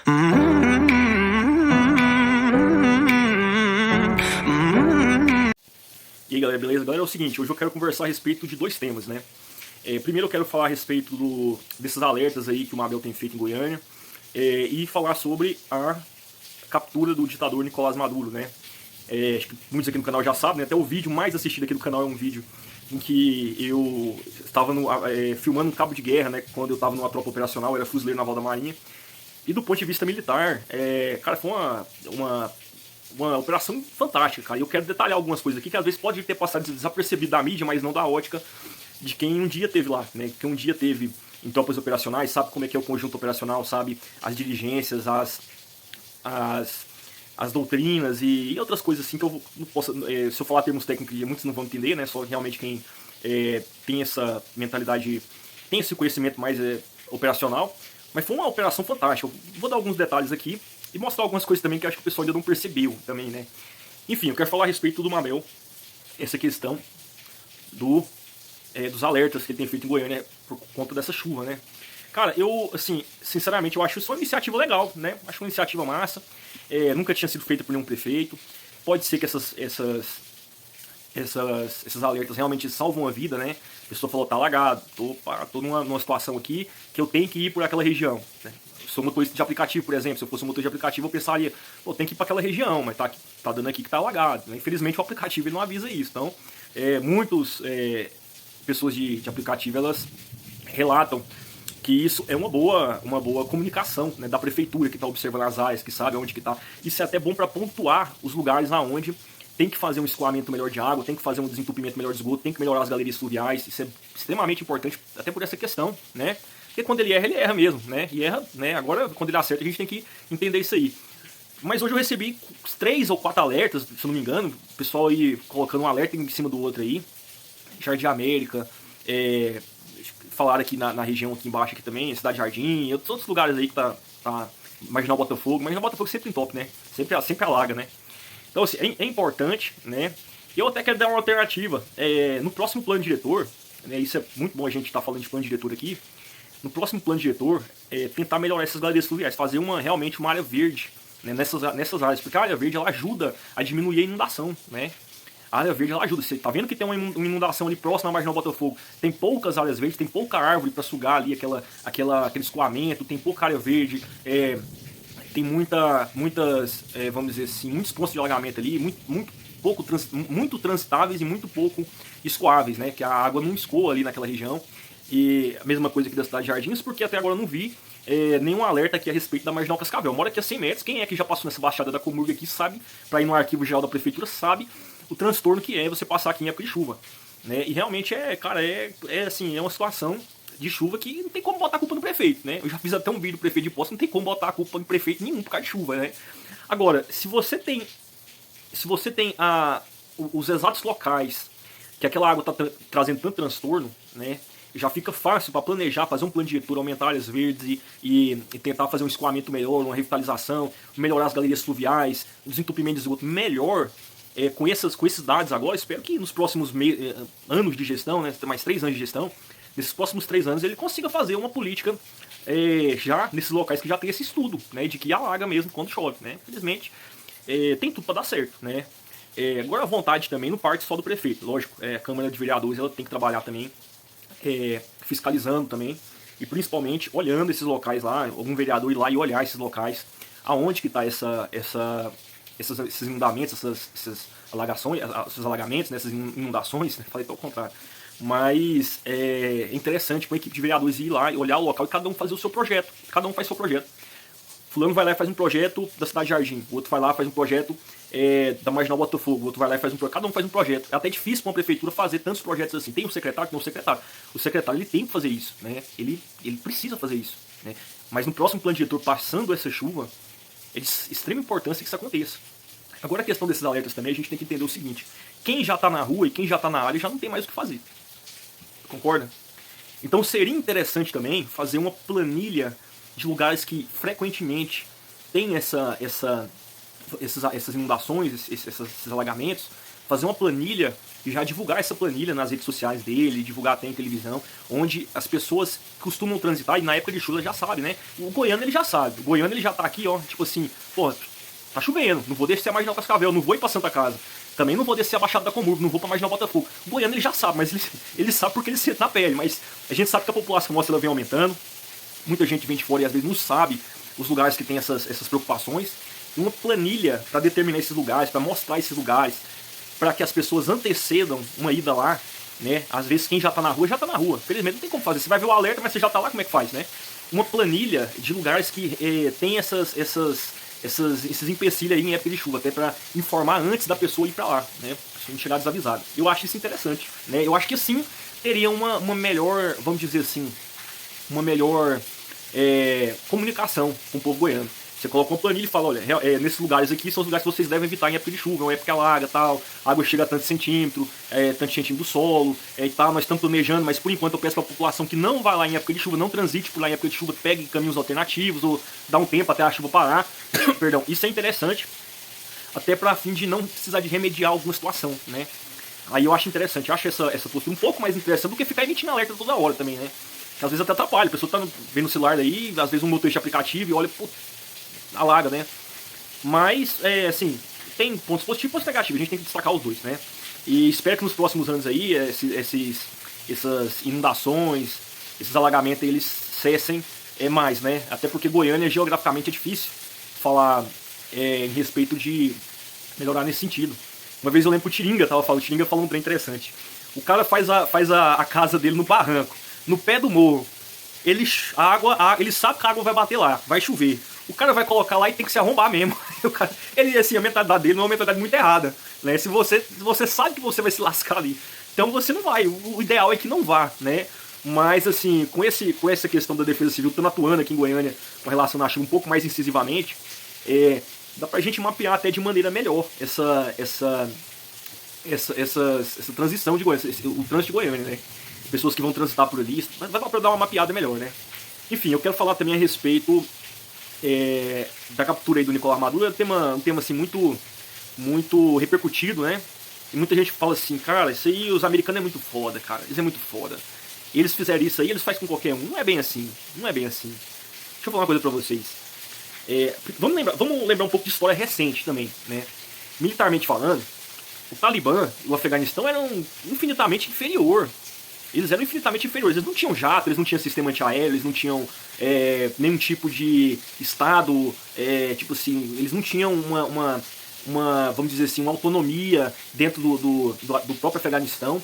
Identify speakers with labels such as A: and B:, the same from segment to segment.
A: E aí galera, beleza? Galera, é o seguinte, hoje eu quero conversar a respeito de dois temas, né? Primeiro eu quero falar a respeito desses alertas aí que o Mabel tem feito em Goiânia, e falar sobre a captura do ditador Nicolás Maduro, né? Acho que muitos aqui no canal já sabem, né? Até o vídeo mais assistido aqui do canal é um vídeo em que eu estava filmando um cabo de guerra, né? Quando eu estava numa tropa operacional, era fuzileiro naval da Marinha. E do ponto de vista militar, cara, foi uma operação fantástica, cara. E eu quero detalhar algumas coisas aqui que às vezes pode ter passado desapercebido da mídia, mas não da ótica de quem um dia teve lá, né? Quem um dia teve em tropas operacionais, sabe como é que é o conjunto operacional, sabe as diligências, as doutrinas e outras coisas assim que eu não posso, se eu falar termos técnicos, muitos não vão entender, né? Só realmente quem tem essa mentalidade, tem esse conhecimento mais operacional. Mas foi uma operação fantástica. Eu vou dar alguns detalhes aqui e mostrar algumas coisas também que eu acho que o pessoal ainda não percebeu também, né? Enfim, eu quero falar a respeito do Mabel, essa questão dos alertas que ele tem feito em Goiânia por conta dessa chuva, né? Cara, eu, assim, sinceramente, eu acho isso uma iniciativa legal, né? Acho uma iniciativa massa. Nunca tinha sido feita por nenhum prefeito. Pode ser que esses alertas realmente salvam a vida, né? A pessoa falou, tá alagado, tô numa situação aqui que eu tenho que ir por aquela região, né? Sou motorista de aplicativo, por exemplo. Se eu fosse um motorista de aplicativo, eu pensaria, pô, tem que ir para aquela região, mas tá dando aqui que tá alagado, né? Infelizmente o aplicativo ele não avisa isso. Então, muitas pessoas de aplicativo, elas relatam que isso é uma boa comunicação, né, da prefeitura que está observando as áreas, que sabe onde que está. Isso é até bom para pontuar os lugares aonde tem que fazer um escoamento melhor de água, tem que fazer um desentupimento melhor de esgoto, tem que melhorar as galerias fluviais. Isso é extremamente importante, até por essa questão, né? Porque quando ele erra mesmo, né? E erra, né? Agora, quando ele acerta, a gente tem que entender isso aí. Mas hoje eu recebi 3 ou 4 alertas, se eu não me engano, o pessoal aí colocando um alerta em cima do outro aí. Jardim América, falaram aqui na região aqui embaixo aqui também, Cidade Jardim, e outros lugares aí que tá Marginal Botafogo. Marginal Botafogo sempre em top, né? Sempre alaga, né? Então, assim, é importante, né? Eu até quero dar uma alternativa. No próximo plano diretor, né, isso é muito bom a gente estar falando de plano diretor aqui. No próximo plano diretor, tentar melhorar essas galerias fluviais, fazer realmente uma área verde, né, nessas áreas, porque a área verde ela ajuda a diminuir a inundação, né? A área verde ela ajuda. Você tá vendo que tem uma inundação ali próxima à Marginal Botafogo, tem poucas áreas verdes, tem pouca árvore para sugar ali aquele escoamento, tem pouca área verde, tem muitas, vamos dizer assim, muitos pontos de alagamento ali, muito transitáveis e muito pouco escoáveis, né? Que a água não escoa ali naquela região. E a mesma coisa aqui da Cidade de Jardins, porque até agora eu não vi nenhum alerta aqui a respeito da Marginal Cascavel. Mora aqui a 100 metros, quem é que já passou nessa baixada da Comurga aqui sabe, para ir no arquivo geral da prefeitura, sabe o transtorno que é você passar aqui em época de chuva, né? E realmente cara, assim, é uma situação de chuva que não tem como botar a culpa no prefeito, né? Eu já fiz até um vídeo do prefeito de Poços, não tem como botar a culpa no prefeito nenhum por causa de chuva, né? Agora, se você tem os exatos locais que aquela água está trazendo tanto transtorno, né? Já fica fácil para planejar, fazer um plano diretor, aumentar áreas verdes e tentar fazer um escoamento melhor, uma revitalização, melhorar as galerias fluviais, um desentupimento de esgoto melhor. Com esses dados agora, espero que nos próximos anos de gestão, né, mais 3 anos de gestão, nesses próximos 3 anos ele consiga fazer uma política já nesses locais que já tem esse estudo, né, de que alaga mesmo quando chove, né? Infelizmente, tem tudo para dar certo, né? Agora a vontade também não parte só do prefeito, lógico, a Câmara de Vereadores ela tem que trabalhar também, fiscalizando também, e principalmente olhando esses locais lá, algum vereador ir lá e olhar esses locais, aonde que está esses inundamentos, essas alagações, esses alagamentos, né, essas inundações, né, falei ao contrário. Mas é interessante para a equipe de vereadores ir lá e olhar o local e cada um fazer o seu projeto. Cada um faz o seu projeto. Fulano vai lá e faz um projeto da Cidade de Jardim, o outro vai lá e faz um projeto da Marginal Botafogo, o outro vai lá e faz um projeto. Cada um faz um projeto. É até difícil para uma prefeitura fazer tantos projetos assim. Tem um secretário, tem um secretário. O secretário ele tem que fazer isso, né? Ele precisa fazer isso, né? Mas no próximo plano diretor, passando essa chuva, é de extrema importância que isso aconteça. Agora a questão desses alertas também, a gente tem que entender o seguinte: quem já está na rua e quem já está na área já não tem mais o que fazer. Concorda? Então seria interessante também fazer uma planilha de lugares que frequentemente tem essas inundações, esses alagamentos, fazer uma planilha e já divulgar essa planilha nas redes sociais dele, divulgar até em televisão, onde as pessoas costumam transitar, e na época de chuva já sabe, né? O goiano ele já sabe, o goiano ele já tá aqui, ó, tipo assim, pô, tá chovendo, não vou descer a Marginal Cascavel, não vou ir pra Santa Casa, também não vou descer a Baixada da Comurgo, não vou pra Marginal Botafogo. O goiano ele já sabe, mas ele sabe porque ele sente na pele, mas a gente sabe que a população nossa ela vem aumentando, muita gente vem de fora e às vezes não sabe os lugares que tem essas preocupações, e uma planilha para determinar esses lugares, para mostrar esses lugares, para que as pessoas antecedam uma ida lá, né? Às vezes quem já tá na rua. Felizmente não tem como fazer. Você vai ver o alerta, mas você já tá lá, como é que faz, né? Uma planilha de lugares que tem esses empecilhos aí em época de chuva, até para informar antes da pessoa ir para lá, né? Pra não chegar desavisado. Eu acho isso interessante, né? Eu acho que assim teria uma melhor, vamos dizer assim, uma melhor comunicação com o povo goiano. Você coloca uma planilha e fala, olha, nesses lugares aqui são os lugares que vocês devem evitar em época de chuva, uma época que alaga, tal, a água chega a tanto centímetro do solo, e tal, nós estamos planejando, mas por enquanto eu peço para a população que não vá lá em época de chuva, não transite por lá em época de chuva, pegue caminhos alternativos, ou dá um tempo até a chuva parar. Perdão, isso é interessante, até para fim de não precisar de remediar alguma situação, né? Aí eu acho interessante, eu acho essa postura um pouco mais interessante do que ficar emitindo alerta toda hora também, né? Às vezes até atrapalha, a pessoa tá vendo o celular daí, às vezes um motorista aplicativo e olha, pô, alaga, né? Mas, assim, tem pontos positivos e pontos negativos, a gente tem que destacar os dois, né? E espero que nos próximos anos aí, essas inundações, esses alagamentos, eles cessem mais, né? Até porque Goiânia, geograficamente, é difícil falar em respeito de melhorar nesse sentido. Uma vez eu lembro que o Tiringa falou um trem interessante. O cara faz a casa dele no barranco, no pé do morro. Ele sabe que a água vai bater lá, vai chover. O cara vai colocar lá e tem que se arrombar mesmo. Ele, assim, a mentalidade dele não é uma mentalidade muito errada, né? Se você sabe que você vai se lascar ali, então você não vai. O ideal é que não vá, né? Mas, assim, com essa questão da defesa civil, estando atuando aqui em Goiânia com relação à chuva um pouco mais incisivamente, dá pra gente mapear até de maneira melhor essa transição de Goiânia, o trânsito de Goiânia, né? Pessoas que vão transitar por ali, vai dar pra dar uma mapeada melhor, né? Enfim, eu quero falar também a respeito da captura aí do Nicolás Maduro. É um tema assim muito repercutido, né? E muita gente fala assim, cara, isso aí os americanos é muito foda, cara, eles é muito foda. Eles fizeram isso aí, eles fazem com qualquer um. Não é bem assim, não é bem assim. Deixa eu falar uma coisa pra vocês. Vamos lembrar um pouco de história recente também, né? Militarmente falando, o Talibã e o Afeganistão eram infinitamente inferior. Eles eram infinitamente inferiores. Eles não tinham jato, eles não tinham sistema antiaéreo, eles não tinham nenhum tipo de estado, tipo assim, eles não tinham vamos dizer assim, uma autonomia dentro do próprio Afeganistão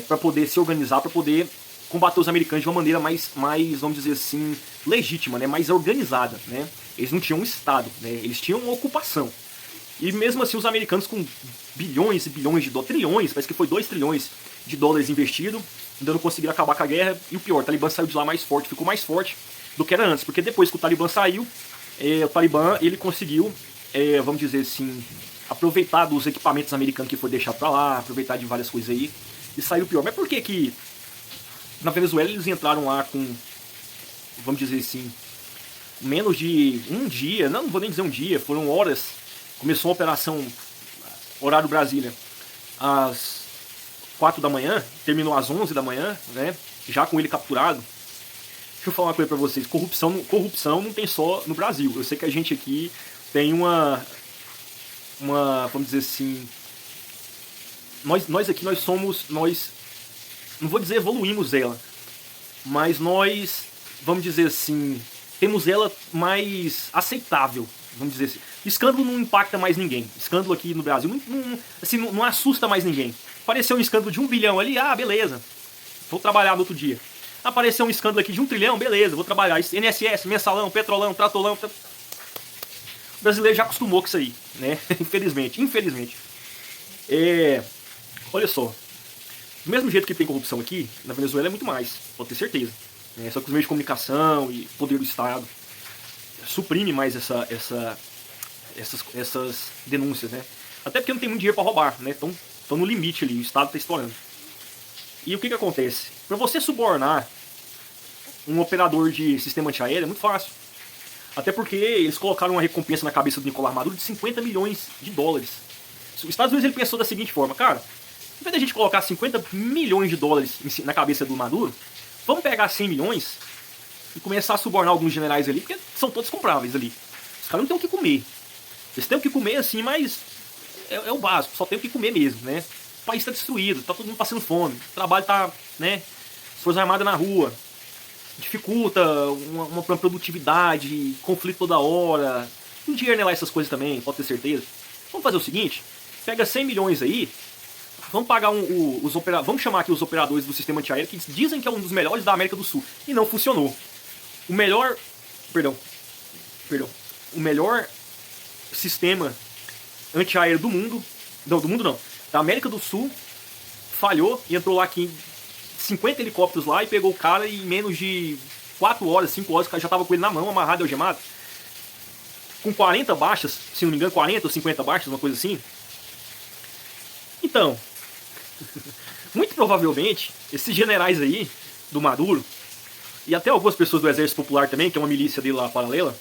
A: para poder se organizar, para poder combater os americanos de uma maneira mais, vamos dizer assim, legítima, né, mais organizada, né? Eles não tinham um estado, né? Eles tinham uma ocupação. E mesmo assim os americanos com bilhões e bilhões de dólares, trilhões, parece que foi 2 trilhões de dólares investidos, ainda não conseguiram acabar com a guerra. E o pior, o Talibã saiu de lá mais forte, ficou mais forte do que era antes, porque depois que o Talibã saiu, o Talibã ele conseguiu, vamos dizer assim, aproveitar dos equipamentos americanos que foi deixado pra lá, aproveitar de várias coisas aí, e saiu pior. Mas por que na Venezuela eles entraram lá com, vamos dizer assim, menos de um dia, não vou nem dizer um dia, foram horas. Começou uma operação, horário Brasília, às 4 da manhã, terminou às 11 da manhã, né? Já com ele capturado. Deixa eu falar uma coisa pra vocês, corrupção não tem só no Brasil. Eu sei que a gente aqui tem uma vamos dizer assim, nós aqui não vou dizer evoluímos ela, mas nós, vamos dizer assim, temos ela mais aceitável, vamos dizer assim. Escândalo não impacta mais ninguém. Escândalo aqui no Brasil não assusta mais ninguém. Apareceu um escândalo de 1 bilhão ali, beleza, vou trabalhar no outro dia. Apareceu um escândalo aqui de 1 trilhão, beleza, vou trabalhar. INSS, mensalão, petrolão, tratolão. O brasileiro já acostumou com isso aí, né? Infelizmente. Olha só, do mesmo jeito que tem corrupção aqui, na Venezuela é muito mais, pode ter certeza. Só que os meios de comunicação e poder do Estado suprime mais essas denúncias, né? Até porque não tem muito dinheiro para roubar, né? Estão no limite ali, o Estado está estourando. E o que acontece? Para você subornar um operador de sistema antiaéreo é muito fácil. Até porque eles colocaram uma recompensa na cabeça do Nicolás Maduro de 50 milhões de dólares. Os Estados Unidos ele pensou da seguinte forma, cara, ao invés da gente colocar 50 milhões de dólares na cabeça do Maduro, vamos pegar 100 milhões e começar a subornar alguns generais ali, porque são todos compráveis ali. Os caras não têm o que comer. Eles têm o que comer assim, mas é o básico, só tem o que comer mesmo, né? O país está destruído, tá todo mundo passando fome, o trabalho tá, né? Forças Armadas na rua, dificulta uma produtividade, conflito toda hora. O dinheiro não é lá essas coisas também, pode ter certeza. Vamos fazer o seguinte, pega 100 milhões aí, vamos pagar vamos chamar aqui os operadores do sistema antiaéreo, que dizem que é um dos melhores da América do Sul, e não funcionou. O melhor sistema antiaéreo do mundo, da América do Sul, falhou e entrou lá aqui 50 helicópteros lá e pegou o cara e em menos de 4 horas, 5 horas, o cara já tava com ele na mão, amarrado e algemado. Com 40 baixas, se não me engano, 40 ou 50 baixas, uma coisa assim. Então, muito provavelmente, esses generais aí, do Maduro, e até algumas pessoas do Exército Popular também, que é uma milícia dele lá paralela,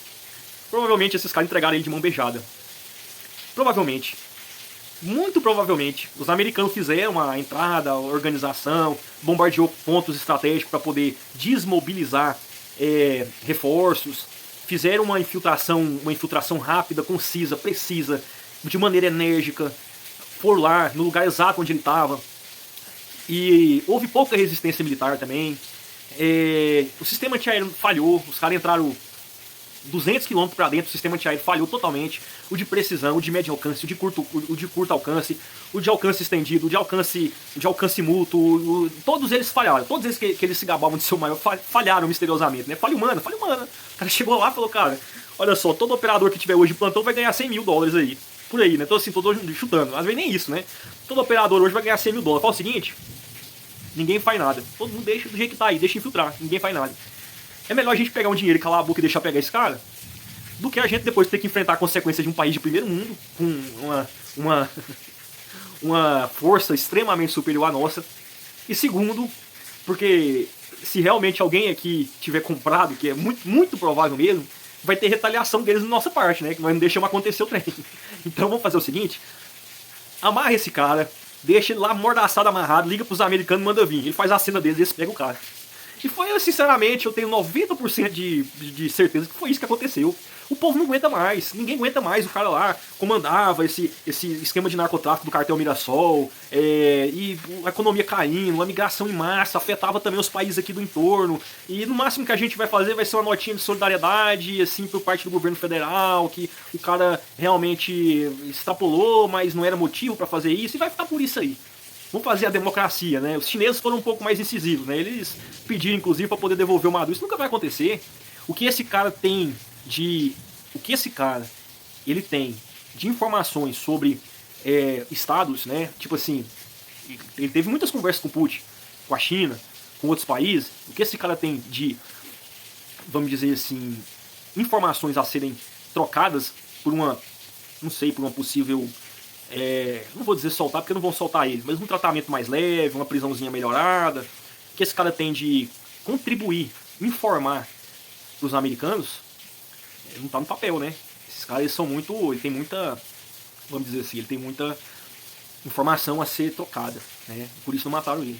A: provavelmente esses caras entregaram ele de mão beijada. Provavelmente. Muito provavelmente, os americanos fizeram a entrada, a organização, bombardeou pontos estratégicos para poder desmobilizar reforços, fizeram uma infiltração rápida, concisa, precisa, de maneira enérgica, foram lá no lugar exato onde ele estava, e houve pouca resistência militar também. O sistema antiaéreo falhou, os caras entraram 200 km para dentro, o sistema antiaéreo falhou totalmente. O de precisão, o de médio alcance, o de curto alcance, o de alcance estendido, o de alcance mútuo, todos eles falharam. Todos eles que eles se gabavam de ser o maior falharam misteriosamente, né? Falha humana. O cara chegou lá e falou, cara, olha só, todo operador que tiver hoje de plantão vai ganhar 100 mil dólares aí. Por aí, né? Então assim, tô chutando. Às vezes nem isso, né? Todo operador hoje vai ganhar 100 mil dólares. Fala o seguinte, ninguém faz nada. Todo mundo deixa do jeito que tá aí, deixa infiltrar, ninguém faz nada. É melhor a gente pegar um dinheiro e calar a boca e deixar pegar esse cara, do que a gente depois ter que enfrentar a consequência de um país de primeiro mundo, com uma força extremamente superior à nossa. E segundo, porque se realmente alguém aqui tiver comprado, que é muito, muito provável mesmo, vai ter retaliação deles da nossa parte, né? Que nós não deixamos acontecer o trem. Então vamos fazer o seguinte, amarra esse cara, deixa ele lá amordaçado, amarrado, liga pros americanos e manda vir. Ele faz a cena deles e eles pegam o cara. E foi, sinceramente, eu tenho 90% de certeza que foi isso que aconteceu. O povo não aguenta mais, ninguém aguenta mais. O cara lá comandava esse esquema de narcotráfico do cartel Mirassol, e a economia caindo, a migração em massa, afetava também os países aqui do entorno. E no máximo que a gente vai fazer vai ser uma notinha de solidariedade, assim, por parte do governo federal, que o cara realmente extrapolou, mas não era motivo para fazer isso, e vai ficar por isso aí. Vamos fazer a democracia, né? Os chineses foram um pouco mais incisivos, né? Eles pediram, inclusive, para poder devolver o Maduro. Isso nunca vai acontecer. O que esse cara tem de informações sobre estados, né? Tipo assim, ele teve muitas conversas com o Putin, com a China, com outros países. O que esse cara tem de, vamos dizer assim, informações a serem trocadas por uma possível... não vou dizer soltar, porque não vão soltar ele, mas um tratamento mais leve, uma prisãozinha melhorada, que esse cara tem de contribuir, informar pros americanos, não tá no papel, né? Esses caras ele tem muita, vamos dizer assim, ele tem muita informação a ser trocada, né? Por isso não mataram ele.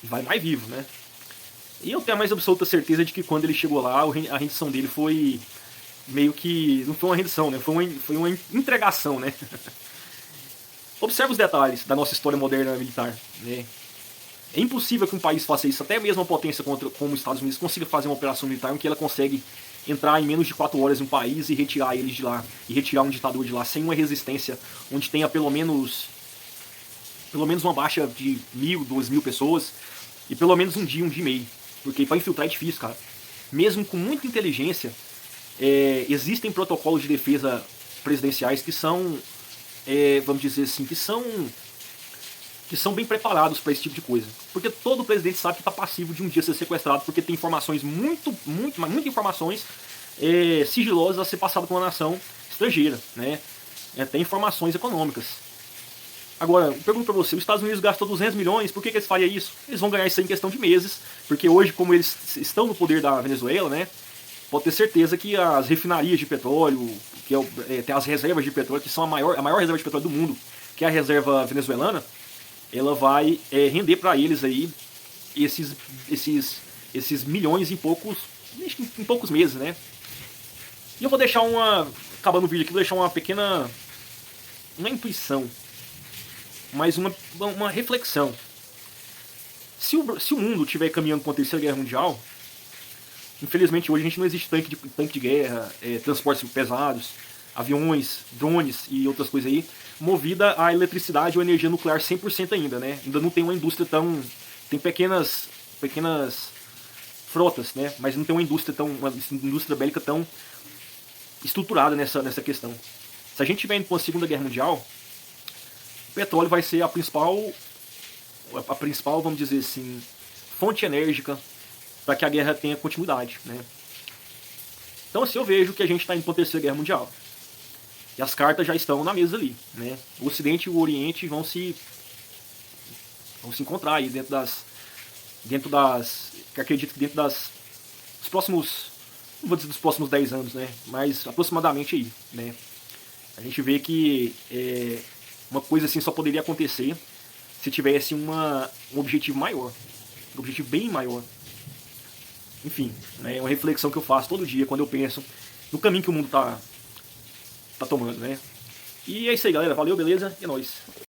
A: E vai mais vivo, né? E eu tenho a mais absoluta certeza de que quando ele chegou lá, a rendição dele foi meio que, não foi uma rendição, né? Foi uma entregação, né? Observe os detalhes da nossa história moderna militar, né? É impossível que um país faça isso, até mesmo uma potência como os Estados Unidos consiga fazer uma operação militar em que ela consegue entrar em menos de 4 horas em um país e retirar eles de lá, e retirar um ditador de lá, sem uma resistência, onde tenha pelo menos uma baixa de 1.000, 2.000 pessoas, e pelo menos um dia e meio. Porque para infiltrar é difícil, cara. Mesmo com muita inteligência, existem protocolos de defesa presidenciais que são... vamos dizer assim, que são bem preparados para esse tipo de coisa. Porque todo presidente sabe que está passivo de um dia ser sequestrado, porque tem informações muitas informações sigilosas a ser passadas para uma nação estrangeira, né? Tem informações econômicas. Agora, eu pergunto para você, os Estados Unidos gastou 200 milhões, por que eles fariam isso? Eles vão ganhar isso em questão de meses, porque hoje, como eles estão no poder da Venezuela, né? Pode ter certeza que as refinarias de petróleo, que tem as reservas de petróleo, que são a maior reserva de petróleo do mundo, que é a reserva venezuelana, ela vai render para eles aí esses milhões em poucos meses, né? E eu vou deixar acabando o vídeo aqui, vou deixar uma pequena, uma intuição, mas uma reflexão. Se o mundo estiver caminhando para uma terceira guerra mundial, infelizmente hoje a gente não existe tanque de guerra, transportes pesados, aviões, drones e outras coisas aí, movida a eletricidade ou energia nuclear 100% ainda, né? Ainda não tem uma indústria tão... Tem pequenas frotas, né? Mas não tem uma indústria bélica tão estruturada nessa questão. Se a gente estiver indo para uma segunda guerra mundial, o petróleo vai ser a principal, vamos dizer assim, fonte enérgica para que a guerra tenha continuidade, né? Então assim, eu vejo que a gente está indo para a terceira guerra mundial. E as cartas já estão na mesa ali, né? O Ocidente e o Oriente vão se encontrar aí que acredito que dentro dos próximos, não vou dizer dos próximos 10 anos, né? Mas aproximadamente aí, né? A gente vê que uma coisa assim só poderia acontecer se tivesse um objetivo maior, um objetivo bem maior. Enfim, é uma reflexão que eu faço todo dia quando eu penso no caminho que o mundo tá tomando, né? E é isso aí, galera. Valeu, beleza? E é nóis.